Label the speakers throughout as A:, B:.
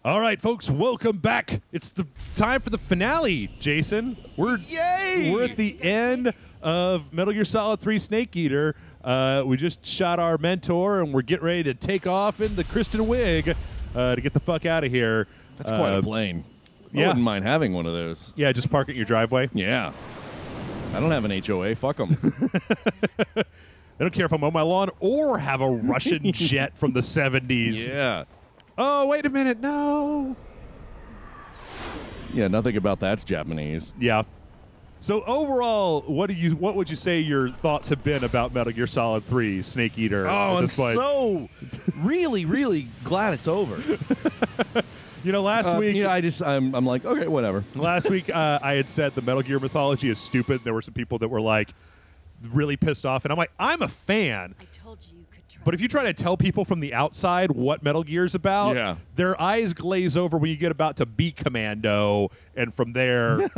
A: All right, folks, welcome back. It's the time for the finale, Jason. We're at the end of Metal Gear Solid 3 Snake Eater. We just shot our mentor, and we're getting ready to take off in the Kristen Wig to get the fuck out of here.
B: That's quite a plane.
A: Yeah.
B: I wouldn't mind having one of those.
A: Yeah, just park it in your driveway.
B: Yeah. I don't have an HOA. Fuck them.
A: I don't care if I'm on my lawn or have a Russian jet from the 70s.
B: Yeah.
A: Oh, wait a minute. No.
B: Yeah, nothing about that's Japanese.
A: Yeah. So overall, what would you say your thoughts have been about Metal Gear Solid 3 Snake Eater?
B: Oh, I'm so really glad it's over.
A: You know, last week,
B: I'm like, okay, whatever.
A: Last week, I had said the Metal Gear mythology is stupid. There were some people that were like really pissed off, and I'm like, I'm a fan.
C: I told you you could trust.
A: But if you try to tell people from the outside what Metal Gear's about,
B: Yeah.
A: their eyes glaze over when you get about to be Commando, and from there,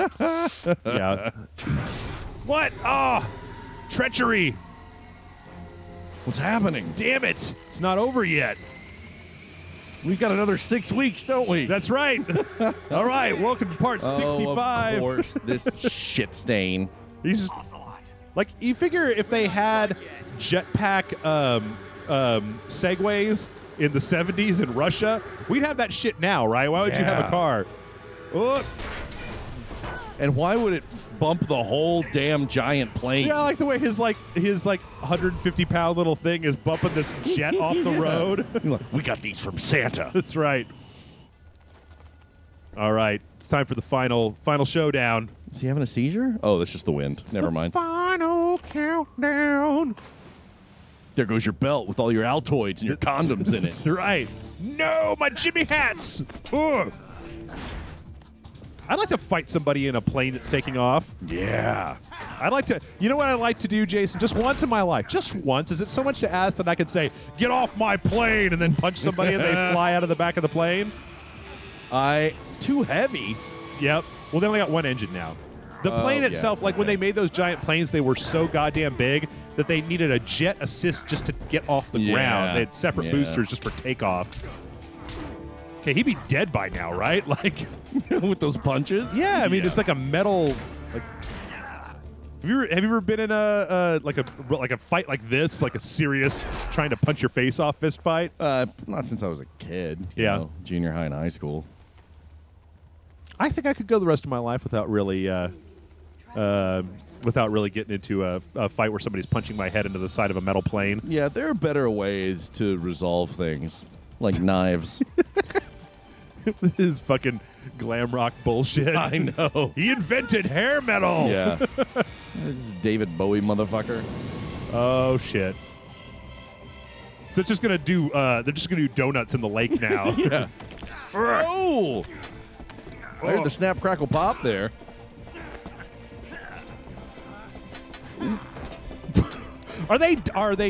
A: yeah. What? Oh, treachery!
B: What's happening?
A: Damn it! It's not over yet.
B: We've got another 6 weeks, don't we?
A: That's right. All right, welcome to part 65.
B: Of course, this shit stain.
A: He's just, like, you figure if they had jetpack segways in the 70s in Russia, we'd have that shit now, right? Why would you have a car? Oh.
B: And why would it bump the whole damn giant plane?
A: Yeah, I like the way his 150-pound little thing is bumping this jet off the road.
B: We got these from Santa.
A: That's right. All right, it's time for the final showdown.
B: Is he having a seizure? Oh, that's just the wind. Never mind.
A: Final countdown.
B: There goes your belt with all your Altoids and your condoms in it.
A: That's right. No, my Jimmy hats. Ugh. I'd like to fight somebody in a plane that's taking off.
B: Yeah.
A: I'd like to. You know what I'd like to do, Jason? Just once in my life. Just once. Is it so much to ask that I could say, "Get off my plane," and then punch somebody and they fly out of the back of the plane?
B: Too heavy.
A: Yep. Well, they only got one engine now. The plane itself, like when they made those giant planes, they were so goddamn big that they needed a jet assist just to get off the ground. They had separate boosters just for takeoff. Okay, he'd be dead by now, right? Like
B: with those punches.
A: Yeah, I mean it's like a metal. Like, have you ever been in a fight like this, like a serious trying to punch your face off fist fight?
B: Not since I was a kid. You know, junior high and high school.
A: I think I could go the rest of my life without really getting into a fight where somebody's punching my head into the side of a metal plane.
B: Yeah, there are better ways to resolve things, like knives.
A: His fucking glam rock bullshit.
B: I know.
A: He invented hair metal.
B: Yeah. This is David Bowie, motherfucker.
A: Oh shit. So it's just gonna do. They're just gonna do donuts in the lake now.
B: Yeah. Oh. I heard the snap, crackle, pop there.
A: Are they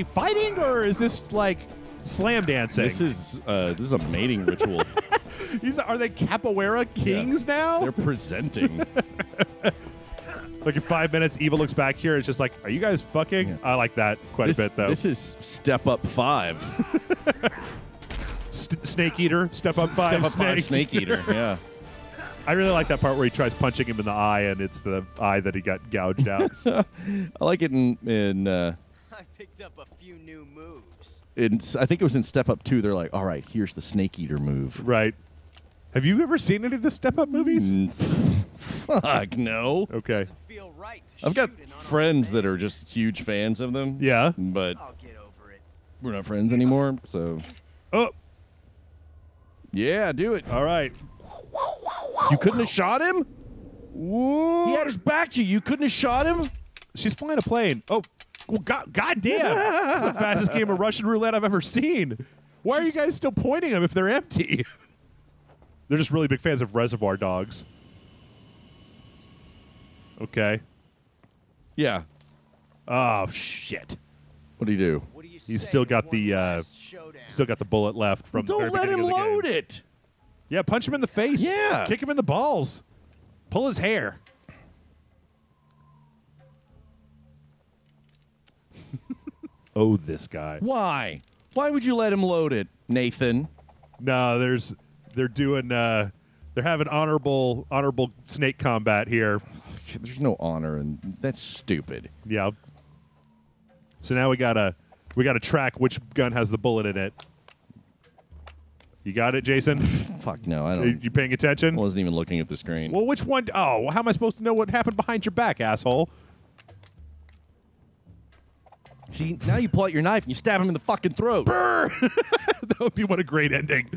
A: fighting, or is this like slam dancing?
B: This is a mating ritual.
A: Are they capoeira kings now?
B: They're presenting.
A: Like in 5 minutes, Eva looks back here. It's just like, are you guys fucking? Yeah. I like that quite a bit, though.
B: This is Step Up 5.
A: Snake Eater, Step Up 5,
B: Step Up 5 Snake Eater, yeah.
A: I really like that part where he tries punching him in the eye, and it's the eye that he got gouged out.
B: I like it in
D: I picked up a few new moves.
B: I think it was in Step Up 2. They're like, all right, here's the Snake Eater move.
A: Right. Have you ever seen any of the Step Up movies?
B: Fuck, no.
A: Okay.
D: Feel right
B: I've got friends that are just huge fans of them.
A: Yeah.
B: But
D: I'll get over it.
B: We're not friends anymore, so.
A: Oh.
B: Yeah, do it.
A: All right.
B: You couldn't have shot him?
A: Whoa.
B: He had his back to you. You couldn't have shot him?
A: She's flying a plane. Oh, well, God damn. That's the fastest game of Russian roulette I've ever seen. Why are you guys still pointing them if they're empty? They're just really big fans of Reservoir Dogs. Okay.
B: Yeah.
A: Oh, shit.
B: What do you do?
A: He's still got the bullet left from the very
B: Don't let him
A: beginning of the
B: load
A: game.
B: it.
A: Yeah, punch him in the face.
B: Yeah.
A: Kick him in the balls. Pull his hair. Oh, this guy.
B: Why? Why would you let him load it, Nathan?
A: No, They're doing. They're having honorable snake combat here.
B: There's no honor, and that's stupid.
A: Yeah. So now we gotta track which gun has the bullet in it. You got it, Jason?
B: Fuck no, I don't.
A: You paying attention?
B: I wasn't even looking at the screen.
A: Well, which one? Oh, how am I supposed to know what happened behind your back, asshole?
B: See, now you pull out your knife and you stab him in the fucking throat.
A: Brr! That would be what a great ending.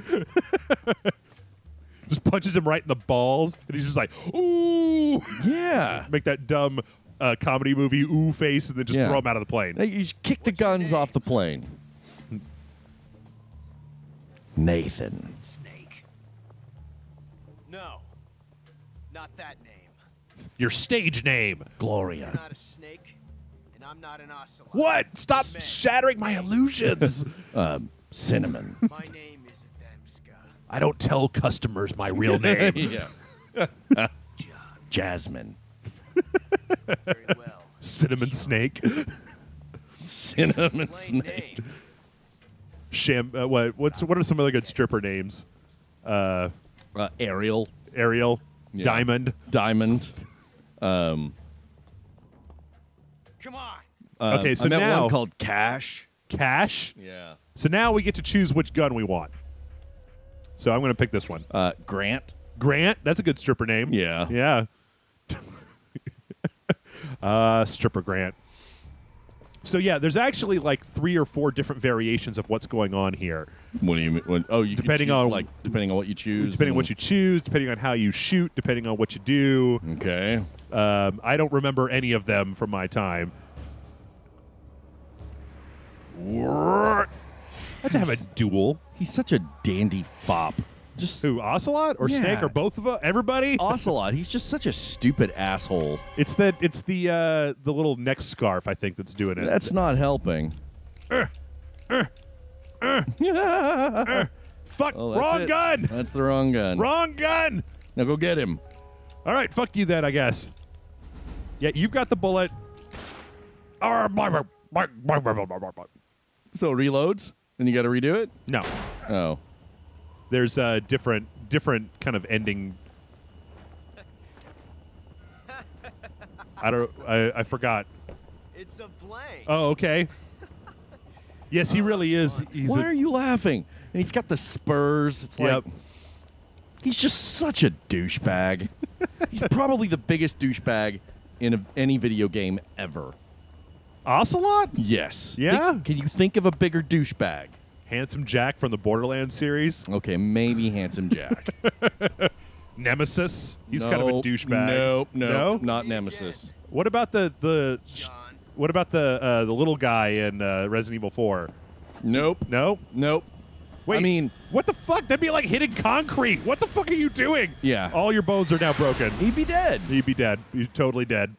A: Just punches him right in the balls, and he's just like, ooh!
B: Yeah.
A: Make that dumb comedy movie ooh face, and then just throw him out of the plane.
B: Now you just kick the guns off the plane. Nathan.
D: Snake. No. Not that name.
A: Your stage name.
B: Gloria.
D: You're not a snake, and I'm not an ocelot.
A: What? Stop
D: Snake.
A: shattering my illusions.
B: Cinnamon.
D: My name is Adamska.
A: I don't tell customers my real name.
B: Yeah. Jasmine.
D: Very well.
A: Cinnamon Snake.
B: Cinnamon
D: Plain
B: snake.
D: name.
A: What are some other good stripper names?
B: Ariel.
A: Ariel.
B: Yeah.
A: Diamond.
B: Diamond.
D: Come on.
A: Okay, so
B: I met
A: now
B: one called Cash.
A: Cash.
B: Yeah.
A: So now we get to choose which gun we want. So I'm going to pick this one.
B: Grant.
A: Grant. That's a good stripper name.
B: Yeah.
A: Yeah. Stripper Grant. So yeah, there's actually like 3 or 4 different variations of what's going on here.
B: What do you mean? Oh, you
A: Depending
B: can choose,
A: on-
B: depending on what you choose.
A: Depending on what you choose, depending on how you shoot, depending on what you do.
B: Okay.
A: I don't remember any of them from my time. I have to have a duel.
B: He's such a dandy fop. Just
A: Who, Ocelot or
B: Yeah.
A: Snake or both of them? Everybody?
B: Ocelot. He's just such a stupid asshole.
A: It's the little neck scarf, I think, that's doing it.
B: That's not helping.
A: Fuck,
B: Oh, that's
A: wrong
B: it.
A: gun!
B: That's the wrong gun.
A: Wrong gun!
B: Now go get him.
A: All right, fuck you then, I guess. Yeah, you've got the bullet.
B: So reloads, and you got to redo it.
A: No,
B: Oh,
A: there's a different kind of ending. I forgot.
D: It's a blank.
A: Oh, okay. Yes, he really is. He's
B: why are you laughing? And he's got the spurs. It's like he's just such a douchebag. He's probably the biggest douchebag in any video game ever.
A: Ocelot?
B: Yes.
A: Yeah?
B: Can you think of a bigger douchebag?
A: Handsome Jack from the Borderlands series.
B: Okay, maybe Handsome Jack.
A: Nemesis. He's kind of a douchebag.
B: Nope,
A: No?
B: not Nemesis.
A: What about the
D: John.
A: what about the little guy in Resident Evil 4?
B: Nope,
A: No?
B: nope.
A: Wait.
B: I mean,
A: what the fuck? That'd be like hitting concrete. What the fuck are you doing?
B: Yeah.
A: All your bones are now broken.
B: he'd be dead.
A: He'd be dead. He's totally dead.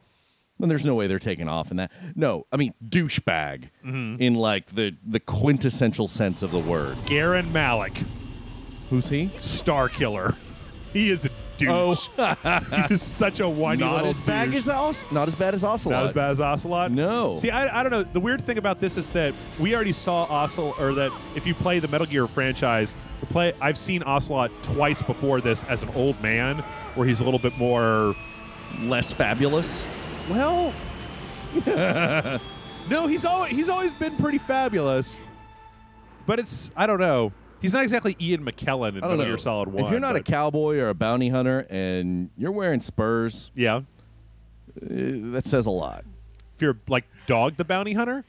B: And there's no way they're taking off in that. No, I mean douchebag in like the quintessential sense of the word.
A: Garen Malik,
B: Who's he?
A: Star Killer. He is a douche. He is such a whiny
B: Not
A: little
B: as bad
A: douche.
B: as not as bad as Ocelot.
A: Not as bad as Ocelot?
B: No.
A: See, I don't know. The weird thing about this is that we already saw Ocelot, or that if you play the Metal Gear franchise, I've seen Ocelot twice before this as an old man, where he's a little bit more...
B: Less fabulous.
A: Well, no, he's always been pretty fabulous, but I don't know. He's not exactly Ian McKellen in
B: I don't
A: Metal
B: know.
A: Gear Solid 1.
B: If you're not a
A: but-
B: cowboy or a bounty hunter and you're wearing spurs,
A: yeah,
B: that says a lot.
A: if you're like Dog the Bounty Hunter,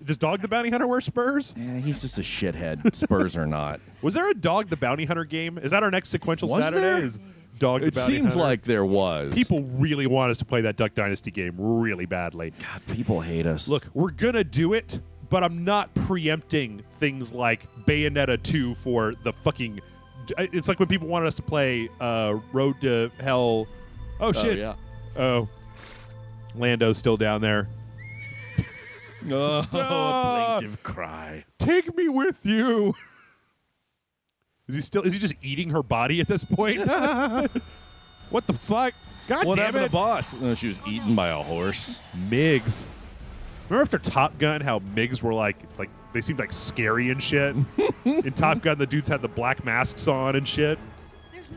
A: does Dog the Bounty Hunter wear spurs?
B: Yeah, he's just a shithead. Spurs or not.
A: Was there a Dog the Bounty Hunter game? Is that our next Sequential
B: Was
A: Saturday?
B: there?
A: Is Dog the
B: It
A: Bounty
B: seems
A: Hunter?
B: like there was.
A: People really want us to play that Duck Dynasty game really badly.
B: God, people hate us.
A: Look, we're gonna do it, but I'm not preempting things like Bayonetta 2 for the fucking... It's like when people wanted us to play Road to Hell. Oh, shit.
B: yeah.
A: Oh. Lando's still down there.
B: Oh,
A: Ah.
B: a plaintive cry.
A: Take me with you. Is he just eating her body at this point? What the fuck? God
B: What
A: damn
B: happened
A: it.
B: to Boss? No, she was eaten by a horse.
A: Migs. Remember after Top Gun how Migs were like they seemed like scary and shit. In Top Gun, the dudes had the black masks on and shit.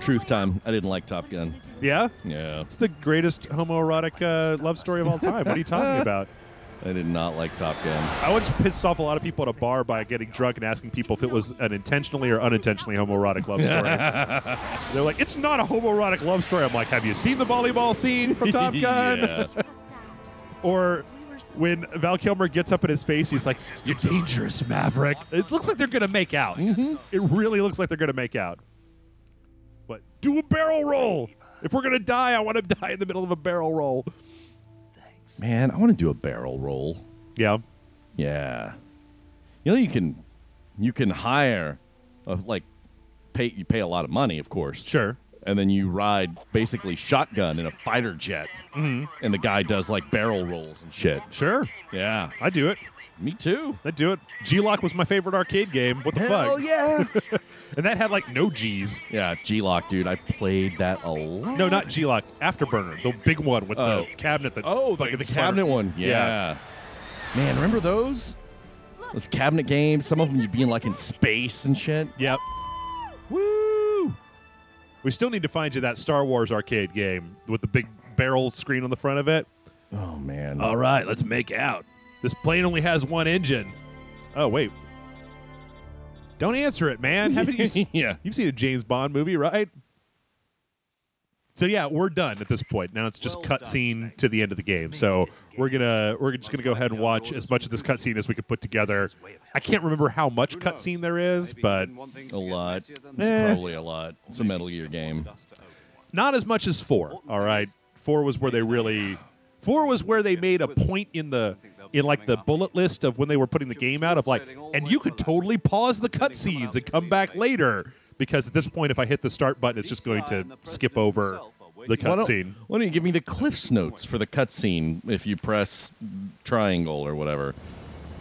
B: Truth time. I didn't like Top Gun.
A: Yeah?
B: Yeah.
A: It's the greatest homoerotic love story of all time. What are you talking about?
B: I did not like Top Gun.
A: I once pissed off a lot of people at a bar by getting drunk and asking people if it was an intentionally or unintentionally homoerotic love story. They're like, it's not a homoerotic love story. I'm like, have you seen the volleyball scene from Top Gun?
B: Yeah.
A: Or when Val Kilmer gets up in his face, he's like, you're dangerous, Maverick. It looks like they're going to make out. It really looks like they're going to make out. But do a barrel roll. If we're going to die, I want to die in the middle of a barrel roll.
B: Man, I want to do a barrel roll.
A: Yeah.
B: Yeah. You know, you can hire, you pay a lot of money, of course.
A: Sure.
B: And then you ride basically shotgun in a fighter jet. And the guy does like barrel rolls and shit.
A: Sure.
B: Yeah.
A: I do it.
B: Me too.
A: I do it. G-Lock was my favorite arcade game. What the
B: Hell
A: fuck?
B: yeah.
A: And that had like no G's.
B: Yeah, G-Lock, dude. I played that a lot.
A: No, not G-Lock. Afterburner. The big one with the cabinet. That
B: The cabinet one. Yeah. Man, remember those? Those cabinet games. Some of them you'd be in like in space and shit.
A: Yep. Woo! We still need to find you that Star Wars arcade game with the big barrel screen on the front of it.
B: Oh, man.
A: All right, let's make out. This plane only has one engine. Oh, wait. Don't answer it, man. Haven't you
B: Yeah.
A: You've seen a James Bond movie, right? So yeah, we're done at this point. Now it's just cutscene to the end of the game. So we're just gonna go ahead and watch as much of this cutscene as we could put together. I can't remember how much cutscene there is, but
B: A lot. Probably a lot. It's a Metal Gear game.
A: not as much as 4. All right, 4 was where they made a point in the bullet list of when they were putting the game out of like, and you could totally pause the cutscenes and come back later, because at this point, if I hit the start button, it's just going to skip over the cutscene.
B: Why don't you give me the Cliff's Notes for the cutscene if you press triangle or whatever?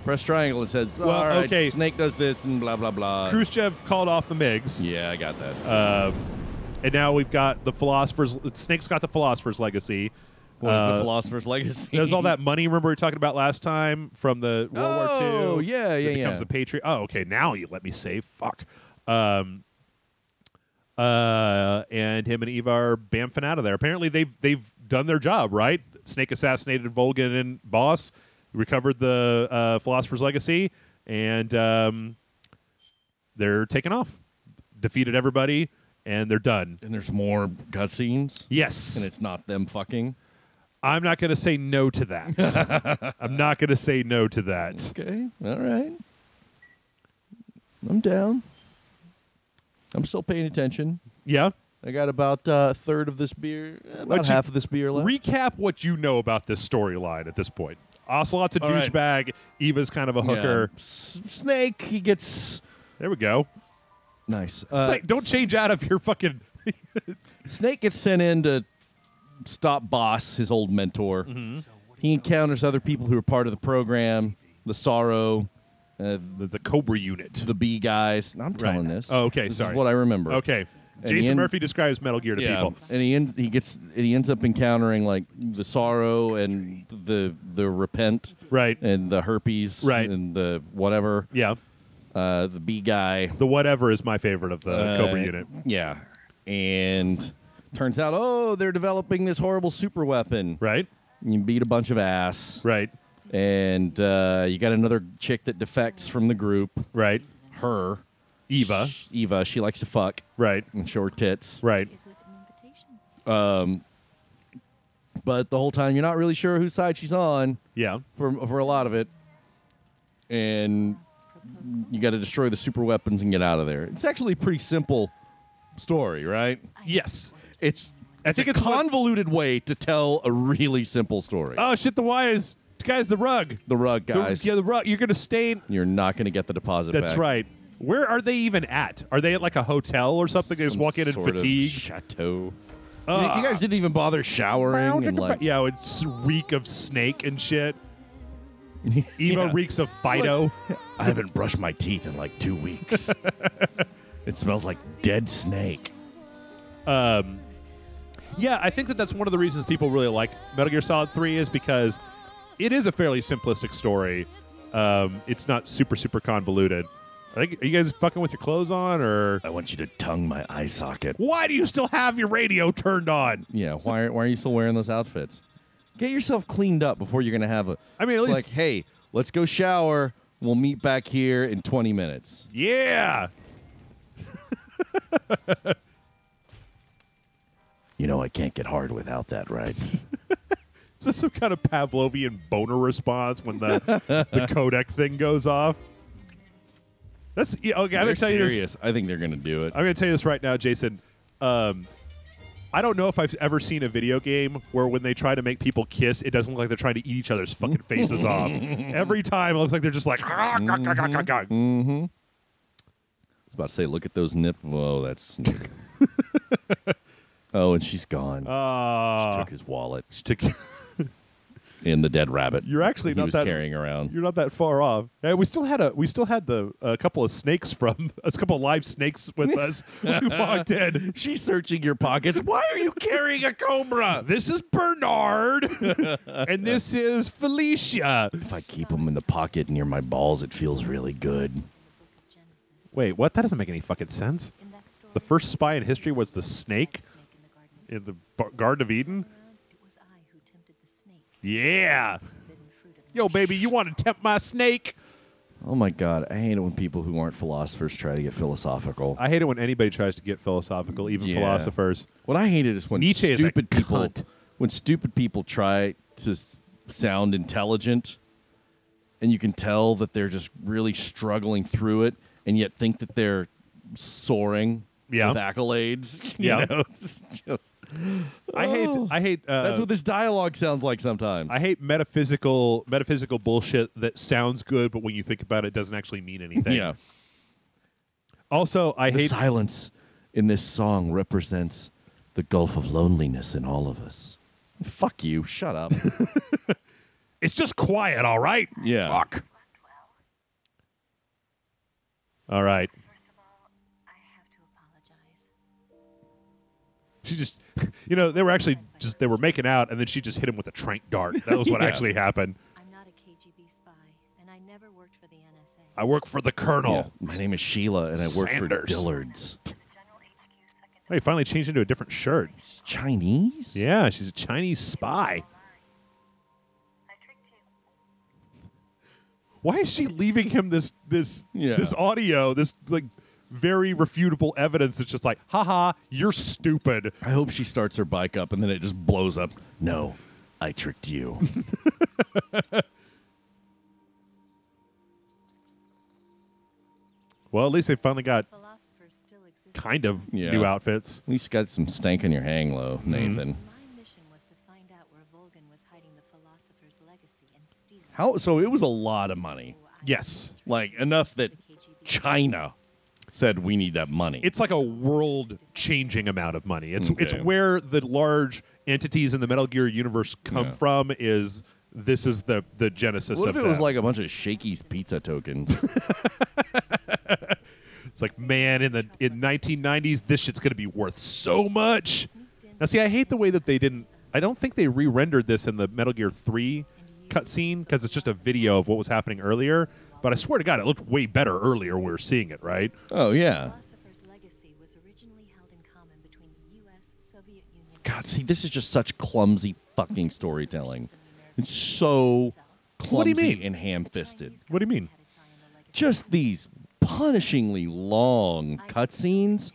B: Press triangle, it says,
A: Well,
B: all right,
A: okay.
B: Snake does this and blah, blah, blah.
A: Khrushchev called off the MiGs.
B: Yeah, I got that.
A: And now we've got the Philosopher's... Snake's got the Philosopher's Legacy.
B: What is the Philosopher's Legacy?
A: There's all that money, remember we were talking about last time from the World War II?
B: Oh, yeah,
A: That
B: yeah,
A: becomes
B: yeah.
A: a patriot. Oh, okay, now you let me save. Fuck. And him and Eva are bamfing out of there. Apparently they've done their job, right? Snake assassinated Volgan and Boss, recovered the Philosopher's Legacy, and they're taking off. Defeated everybody, and they're done.
B: And there's more cutscenes?
A: Yes.
B: And it's not them fucking?
A: I'm not going to say no to that. I'm not going to say no to that.
B: Okay, all right. I'm down. I'm still paying attention.
A: Yeah?
B: I got about a third of this beer, about half of this beer left.
A: Recap what you know about this storyline at this point. Ocelot's a
B: All right.
A: douchebag. Eva's kind of a hooker.
B: Yeah. Snake, he gets...
A: There we go.
B: Nice.
A: It's like, don't change out of your fucking...
B: Snake gets sent in to stop Boss, his old mentor. He encounters other people who are part of the program, the Sorrow,
A: the Cobra unit.
B: the B guys. I'm telling this.
A: Oh, okay,
B: This
A: sorry.
B: is what I remember.
A: Okay.
B: And
A: Jason Murphy describes Metal Gear to people.
B: And he ends up encountering like the Sorrow and the Repent,
A: Right.
B: and the Herpes,
A: Right.
B: and the whatever,
A: Yeah.
B: the B guy.
A: The whatever is my favorite of the Cobra unit.
B: Yeah, and turns out, they're developing this horrible super weapon.
A: Right?
B: You beat a bunch of ass,
A: Right.
B: and you got another chick that defects from the group.
A: Right.
B: Her,
A: Eva.
B: Eva, she likes to fuck
A: Right.
B: and show her tits.
A: Right.
C: Is it an invitation?
B: But the whole time, you're not really sure whose side she's on
A: Yeah.
B: for a lot of it, and you got to destroy the super weapons and get out of there. It's actually a pretty simple story, right?
A: Yes.
B: I think it's a convoluted way to tell a really simple story.
A: Oh, shit, the wires. Guys, the rug.
B: The rug, guys.
A: The rug. You're going to stay.
B: You're not going to get the deposit back.
A: That's right. Where are they even at? Are they at like a hotel or something? They just
B: Some
A: walk in
B: sort of
A: fatigued.
B: chateau. You guys didn't even bother showering and like.
A: Yeah, it's reek of snake and shit. Eva reeks of Fido.
B: I haven't brushed my teeth in like 2 weeks. It smells like dead snake.
A: Yeah, I think that's one of the reasons people really like Metal Gear Solid 3 is because it is a fairly simplistic story. it's not super convoluted. Are you guys fucking with your clothes on, or
B: I want you to tongue my eye socket.
A: why do you still have your radio turned on?
B: Yeah, why are you still wearing those outfits? Get yourself cleaned up before you're going to have a...
A: I mean, at
B: it's
A: least-
B: like, hey, let's go shower. We'll meet back here in 20 minutes.
A: Yeah.
B: You know I can't get hard without that, right?
A: Is this some kind of Pavlovian boner response when the codec thing goes off? That's okay. I'm
B: They're
A: gonna tell you this.
B: serious. I think they're going to do it.
A: I'm gonna tell you this right now, Jason. I don't know if I've ever seen a video game where when they try to make people kiss, it doesn't look like they're trying to eat each other's fucking faces off. Every time it looks like they're just like.
B: Mm-hmm. I was about to say, look at those nips. Whoa, that's... Oh, and she's gone. She took his wallet.
A: She took.
B: And the dead rabbit.
A: You're actually
B: he
A: not
B: was
A: that
B: carrying around.
A: You're not that far off. We still had a couple of snakes from a couple of live snakes with us when we walked in.
B: She's searching your pockets. Why are you carrying a cobra?
A: This is Bernard, and this is Felicia.
B: If I keep them in the pocket near my balls, it feels really good.
A: Wait, what? That doesn't make any fucking sense. The first spy in history was the snake in the Garden of Eden. Yeah. Yo, baby, you want to tempt my snake?
B: Oh my God, I hate it when people who aren't philosophers try to get philosophical.
A: I hate it when anybody tries to get philosophical, even philosophers.
B: What I hate it is when
A: Nietzsche is a
B: stupid people
A: cunt.
B: when stupid people try to sound intelligent, and you can tell that they're just really struggling through it, and yet think that they're soaring with accolades. You know, it's just,
A: I hate.
B: that's what this dialogue sounds like sometimes.
A: I hate metaphysical bullshit that sounds good, but when you think about it, doesn't actually mean anything.
B: Yeah.
A: Also, I
B: The
A: hate
B: silence in this song represents the gulf of loneliness in all of us. Fuck you. Shut up.
A: It's just quiet, all right?
B: Yeah.
A: Fuck. All right. She just, they were actually they were making out, and then she just hit him with a trank dart. That was what actually happened.
C: I'm not a KGB spy, and I never worked for the NSA.
A: I work for the Colonel.
B: Yeah. My name is Sheila, and I work for
A: Sanders.
B: Dillard's.
A: Oh, he finally changed into a different shirt.
B: Chinese?
A: Yeah, she's a Chinese spy. Why is she leaving him this audio, this like very refutable evidence that's just like, haha, you're stupid.
B: I hope she starts her bike up and then it just blows up. No, I tricked you.
A: Well, at least they finally got
C: Philosophers still exist.
A: kind of
B: Yeah.
A: new outfits.
B: At least you got some stank in your hang low, Nathan.
C: My mission was to find out where Volgan was hiding the philosopher's legacy and steal it.
B: How? So it was a lot of money.
A: Yes.
B: Like, enough that China said we need that money.
A: It's like a world-changing amount of money. It's
B: Okay.
A: where the large entities in the Metal Gear universe come
B: Yeah.
A: from. This is the genesis
B: What
A: of
B: if it was
A: that.
B: like a bunch of Shakey's pizza tokens?
A: It's like, man, in 1990s, this shit's gonna be worth so much. Now, see, I hate the way that they didn't. I don't think they re-rendered this in the Metal Gear 3 cutscene because it's just a video of what was happening earlier. But I swear to God, it looked way better earlier when we were seeing it, right?
B: Oh, yeah.
C: Philosopher's legacy was originally held in common between the U.S., Soviet Union.
B: God, see, this is just such clumsy fucking storytelling. It's so clumsy
A: What do you mean?
B: and ham-fisted.
A: What do you mean?
B: Just these punishingly long cutscenes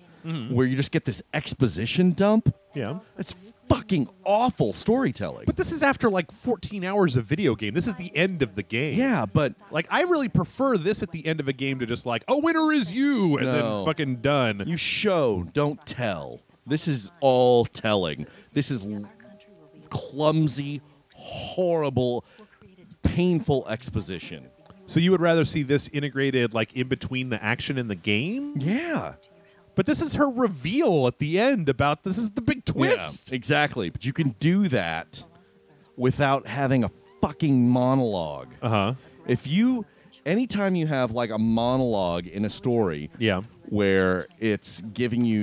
B: where you just get this exposition dump.
A: Yeah.
B: That's fucking awful storytelling.
A: But this is after like 14 hours of video game. This is the end of the game.
B: yeah, but
A: Like, I really prefer this at the end of a game to just like, a winner is you, and
B: No.
A: then fucking done.
B: you show, don't tell. This is all telling. This is clumsy, horrible, painful exposition.
A: So you would rather see this integrated like in between the action and the game?
B: Yeah.
A: But this is her reveal at the end about this is the big twist.
B: Yeah, exactly. But you can do that without having a fucking monologue.
A: Uh-huh.
B: If you, anytime you have like a monologue in a story,
A: Yeah.
B: where it's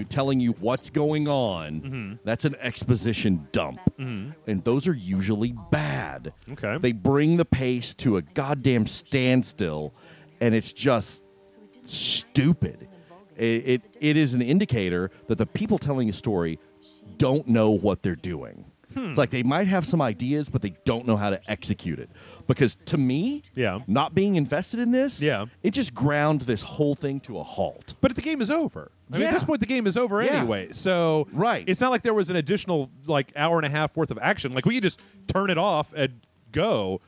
B: telling you what's going on. That's an exposition dump. And those are usually bad.
A: Okay.
B: They bring the pace to a goddamn standstill, and it's just stupid. It is an indicator that the people telling a story don't know what they're doing. It's like they might have some ideas, but they don't know how to execute it. Because to me, not being invested in this, it just ground this whole thing to a halt.
A: But the game is over. I mean, at this point, the game is over anyway. So it's not like there was an additional hour and a half worth of action. Like we could just turn it off and go.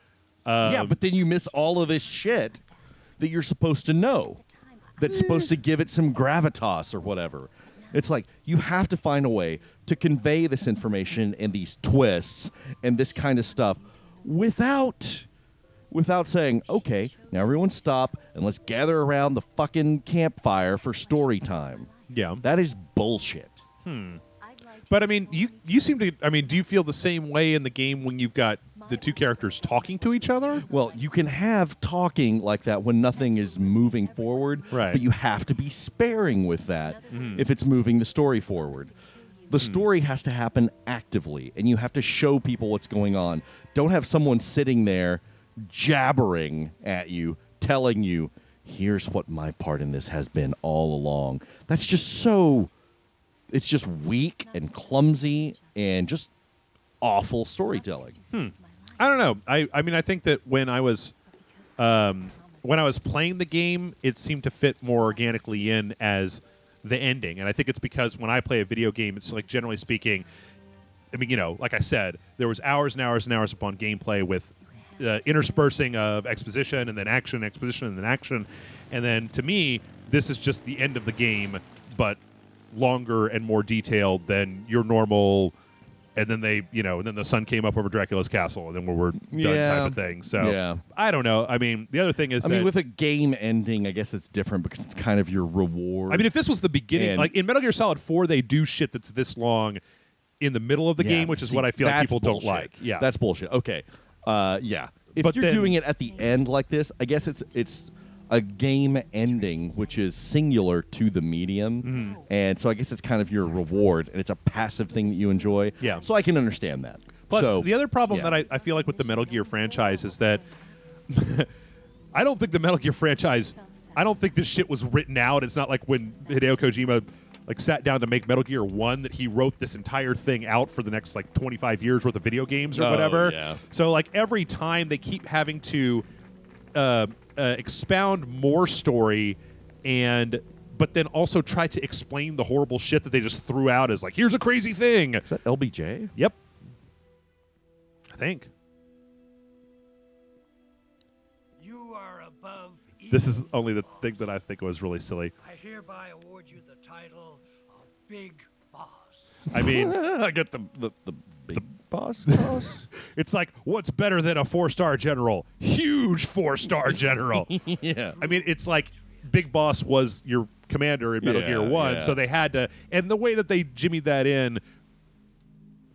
B: But then you miss all of this shit that you're supposed to know. That's supposed to give it some gravitas or whatever. It's like you have to find a way to convey this information and these twists and this kind of stuff without saying, okay, now everyone stop and let's gather around the fucking campfire for story time.
A: Yeah.
B: That is bullshit.
A: But I mean, you seem to. I mean, do you feel the same way in the game when you've got the two characters talking to each other?
B: Well, you can have talking like that when nothing is moving forward, but you have to be sparing with that if it's moving the story forward. The story has to happen actively, and you have to show people what's going on. Don't have someone sitting there jabbering at you, telling you, here's what my part in this has been all along. That's just so... It's just weak and clumsy and just awful storytelling.
A: I don't know. I mean, I think that when I was playing the game, it seemed to fit more organically in as the ending. And I think it's because when I play a video game, it's like, generally speaking, I mean, like I said, there was hours and hours and hours upon gameplay with interspersing of exposition and then action, exposition and then action. And then to me, this is just the end of the game, but longer and more detailed than your normal. And then and then the sun came up over Dracula's castle, and then we're done type of thing. So I don't know. I mean, the other thing is, I mean,
B: with a game ending, I guess it's different because it's kind of your reward.
A: I mean, if this was the beginning, like in Metal Gear Solid 4, they do shit that's this long in the middle of the game, which is what I feel like people don't like. Yeah,
B: that's bullshit. Okay, if you're doing it at the end like this, I guess it's a game ending, which is singular to the medium. And so I guess it's kind of your reward, and it's a passive thing that you enjoy. Yeah. So I can understand that.
A: Plus, the other problem that I feel like with the Metal Gear franchise is that I don't think the Metal Gear franchise, I don't think this shit was written out. It's not like when Hideo Kojima sat down to make Metal Gear 1 that he wrote this entire thing out for the next 25 years worth of video games or whatever. Yeah. So every time they keep having to expound more story but then also try to explain the horrible shit that they just threw out as here's a crazy thing.
B: Is that LBJ?
A: Yep. I think.
E: You are above evil.
A: This is only the thing that I think was really silly.
E: I hereby award you the title of Big Boss.
A: I mean,
B: I get the big boss.
A: It's like, what's better than a 4-star general? Huge 4-star general.
B: Yeah.
A: I mean, it's like Big Boss was your commander in Metal Gear 1, so they had to, and the way that they jimmied that in,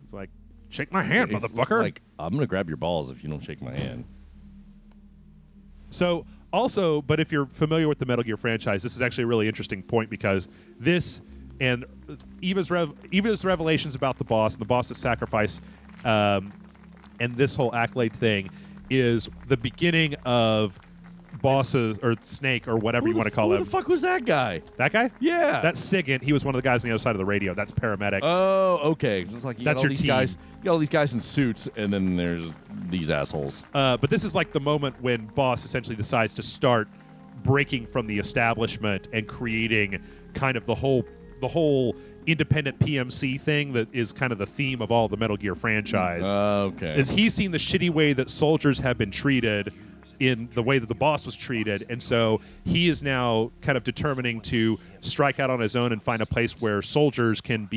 A: it's like, shake my hand, motherfucker.
B: Like, I'm going to grab your balls if you don't shake my hand.
A: So, also, but if you're familiar with the Metal Gear franchise, this is actually a really interesting point because this and Eva's revelations about the boss and the boss's sacrifice and this whole accolade thing is the beginning of bosses or Snake or whatever you want to call him.
B: Who the fuck was that guy?
A: That guy?
B: Yeah.
A: That's Sigint. He was one of the guys on the other side of the radio. That's Paramedic.
B: Oh, okay. It's like
A: that's your team.
B: You got all these guys in suits, and then there's these assholes.
A: But this is the moment when Boss essentially decides to start breaking from the establishment and creating kind of the whole independent PMC thing that is kind of the theme of all the Metal Gear franchise.
B: Okay.
A: Is he's seen the shitty way that soldiers have been treated in the way that the boss was treated, and so he is now kind of determining to strike out on his own and find a place where soldiers can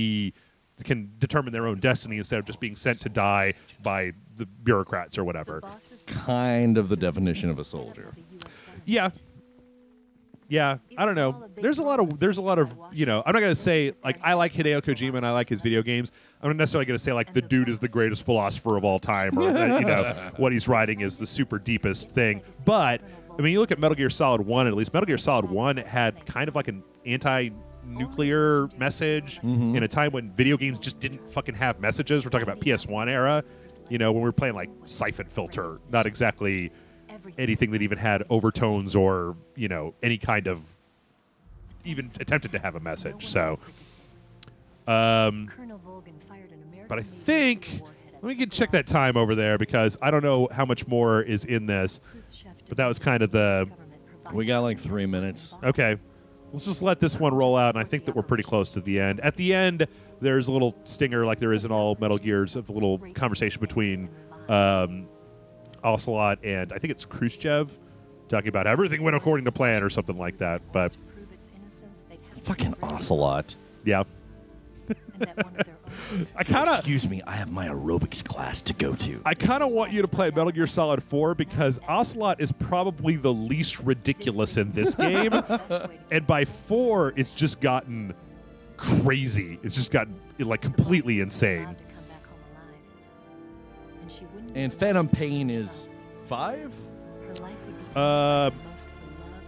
A: determine their own destiny instead of just being sent to die by the bureaucrats or whatever.
B: Kind of the definition of a soldier.
A: Yeah. Yeah, I don't know. There's a lot of I'm not gonna say like I like Hideo Kojima and I like his video games. I'm not necessarily gonna say like the dude is the greatest philosopher of all time or what he's writing is the super deepest thing. But I mean, you look at Metal Gear Solid 1, at least Metal Gear Solid 1 had kind of like an anti-nuclear message in a time when video games just didn't fucking have messages. We're talking about PS1 era, when we were playing like Siphon Filter, not exactly anything that even had overtones or, any kind of even attempted to have a message. So, but I think, let me check that time over there because I don't know how much more is in this. But that was kind of
B: We got like 3 minutes.
A: Okay. Let's just let this one roll out, and I think that we're pretty close to the end. At the end, there's a little stinger like there is in all Metal Gears of the little conversation between Ocelot and I think it's Khrushchev talking about everything went according to plan or something like that. But
B: Fucking Ocelot.
A: yeah. I kind of
B: Excuse me, I have my aerobics class to go to.
A: I kind of want you to play Metal Gear Solid 4 because Ocelot is probably the least ridiculous in this game. And by 4, it's just gotten crazy. It's just gotten like completely insane.
B: And Phantom Pain is 5?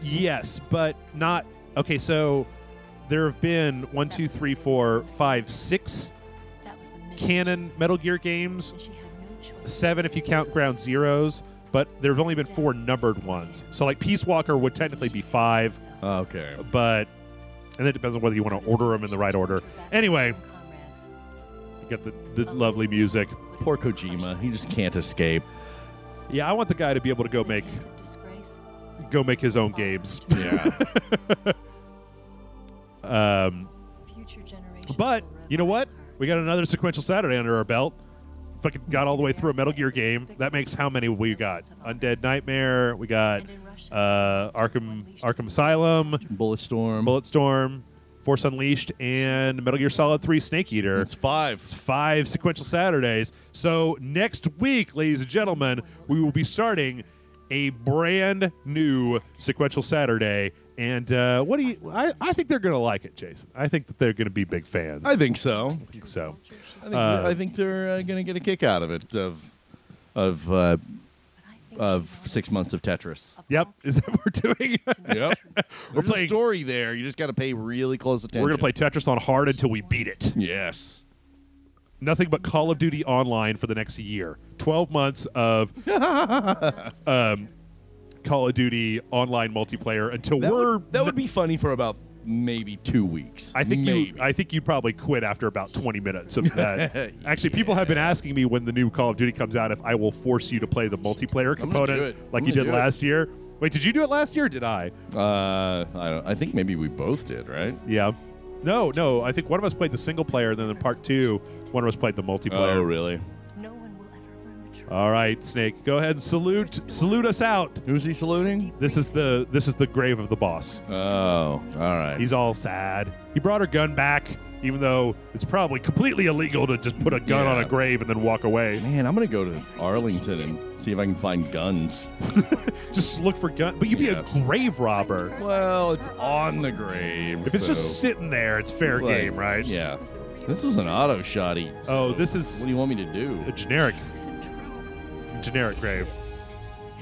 A: Yes, but not... Okay, so there have been 1, 2, 3, 4, 5, 6 canon Metal Gear games. 7 if you count Ground Zeroes, but there have only been 4 numbered ones. So like Peace Walker would technically be 5.
B: Okay.
A: But... And it depends on whether you want to order them in the right order. Anyway, you got the lovely music.
B: Poor Kojima. He just can't escape.
A: Yeah, I want the guy to be able to go make his own games.
B: Yeah.
A: But you know what? We got another Sequential Saturday under our belt. Fucking got all the way through a Metal Gear game. That makes how many we got? Undead Nightmare. We got Arkham Asylum, Bulletstorm, Force Unleashed, and Metal Gear Solid 3 Snake Eater.
B: It's 5.
A: It's 5 Sequential Saturdays. So next week, ladies and gentlemen, we will be starting a brand new Sequential Saturday. And what do you? I think they're going to like it, Jason. I think that they're going to be big fans.
B: I think so.
A: So.
B: I think they're going to get a kick out of it. Of 6 months of Tetris.
A: Yep, is that what we're doing?
B: Yep.
A: We're playing
B: a story there. You just got to pay really close attention.
A: We're going to play Tetris on hard until we beat it.
B: Yes.
A: Nothing but Call of Duty Online for the next year. 12 months of Call of Duty Online multiplayer until
B: that would be funny for about maybe 2 weeks.
A: I think you probably quit after about 20 minutes of that. Actually, people have been asking me when the new Call of Duty comes out if I will force you to play the multiplayer component like you did last year. Wait, did you do it last year or did I?
B: I think maybe we both did, right?
A: Yeah. No. I think one of us played the single player, and then in part 2, one of us played the multiplayer.
B: Oh, really?
C: No one will ever learn the truth.
A: All right, Snake. Go ahead and salute us out.
B: Who's he saluting?
A: This is the grave of the boss.
B: Oh, all right.
A: He's all sad. He brought her gun back, even though it's probably completely illegal to just put a gun on a grave and then walk away.
B: Man, I'm gonna go to Arlington and see if I can find guns.
A: Just look for guns. But you'd be a grave robber.
B: Well, it's on the grave.
A: If it's just sitting there, it's fair game, right?
B: Yeah. This is an auto shotty.
A: Oh, this is...
B: What do you want me to do?
A: A generic grave.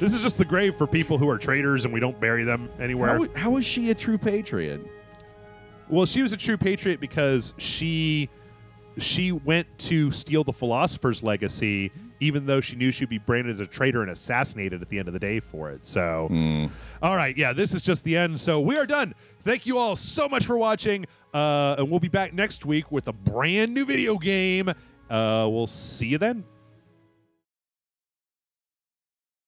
A: This is just the grave for people who are traitors and we don't bury them anywhere.
B: How is she a true patriot?
A: Well, she was a true patriot because she went to steal the philosopher's legacy, even though she knew she'd be branded as a traitor and assassinated at the end of the day for it. So, all right, yeah, this is just the end. So we are done. Thank you all so much for watching, and we'll be back next week with a brand new video game. We'll see you then.